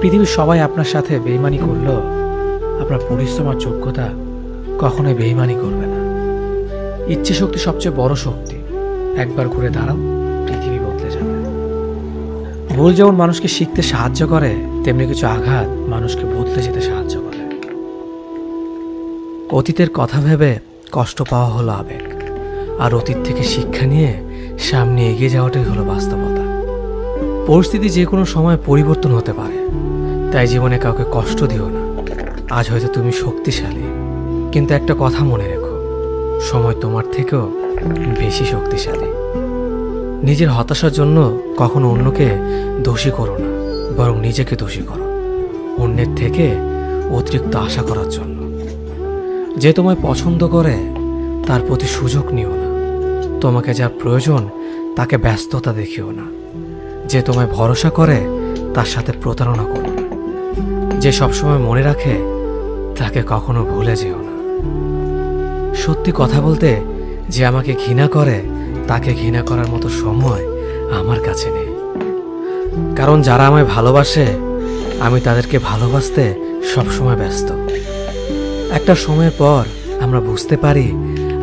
পৃথিবীর সবাই আপনার সাথে বেইমানি করলেও আপনার পরিশ্রম আর যোগ্যতা কখনোই বেইমানি করবে না। ইচ্ছে শক্তি সবচেয়ে বড় শক্তি। একবার ঘুরে দাঁড়াও, পৃথিবী বদলে যাবে। ভুল যেমন মানুষকে শিখতে সাহায্য করে, তেমনি কিছু আঘাত মানুষকে বদলে যেতে সাহায্য করে। অতীতের কথা ভেবে কষ্ট পাওয়া হলো আবেগ, আর অতীত থেকে শিক্ষা নিয়ে সামনে এগিয়ে যাওয়াটাই হলো বাস্তবতা। পরিস্থিতি যে কোনো সময় পরিবর্তন হতে পারে, তাই জীবনে কাউকে কষ্ট দিও না। আজ হয়তো তুমি শক্তিশালী, কিন্তু একটা কথা মনে রেখো, সময় তোমার থেকেও বেশি শক্তিশালী। নিজের হতাশার জন্য কখনো অন্যকে দোষী করো না, বরং নিজেকে দোষী করো অন্যের থেকে অতিরিক্ত আশা করার জন্য। যে তোমায় পছন্দ করে তার প্রতি সুযোগ নিও না। তোমাকে যা প্রয়োজন তাকে ব্যস্ততা দেখিও না। যে তোমায় ভরসা করে তার সাথে প্রতারণা করো না। যে সবসময় মনে রাখে তাকে কখনো ভুলে যেও না। সত্যি কথা বলতে, যে আমাকে ঘৃণা করে তাকে ঘৃণা করার মতো সময় আমার কাছে নেই। কারণ যারা আমায় ভালোবাসে, আমি তাদেরকে ভালোবাসতে সবসময় ব্যস্ত। একটা সময়ের পর আমরা বুঝতে পারি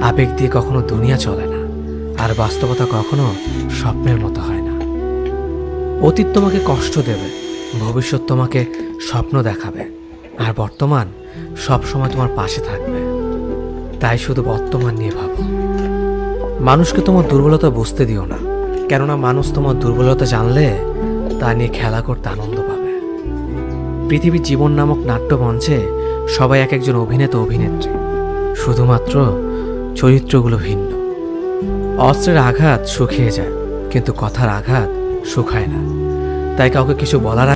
আবেগ দিয়ে কখনো দুনিয়া চলে না, আর বাস্তবতা কখনো স্বপ্নের মতো হয় না। অতীত তোমাকে কষ্ট দেবে, ভবিষ্যৎ তোমাকে স্বপ্ন দেখাবে, আর বর্তমান সবসময় তোমার পাশে থাকবে। তাই শুধু বর্তমান নিয়ে ভাবো। মানুষকে তোমার দুর্বলতা বুঝতে দিও না, কেননা মানুষ তোমার দুর্বলতা জানলে তা নিয়ে খেলা করতে আনন্দ পাবে। পৃথিবীর জীবন নামক নাট্যমঞ্চে সবাই এক একজন অভিনেতা অভিনেত্রী, শুধুমাত্র চরিত্রগুলো ভিন্ন। অস্ত্রের আঘাত শুকিয়ে যায়, কিন্তু কথার আঘাত শুকায় না। তাই কাউকে কিছু বলার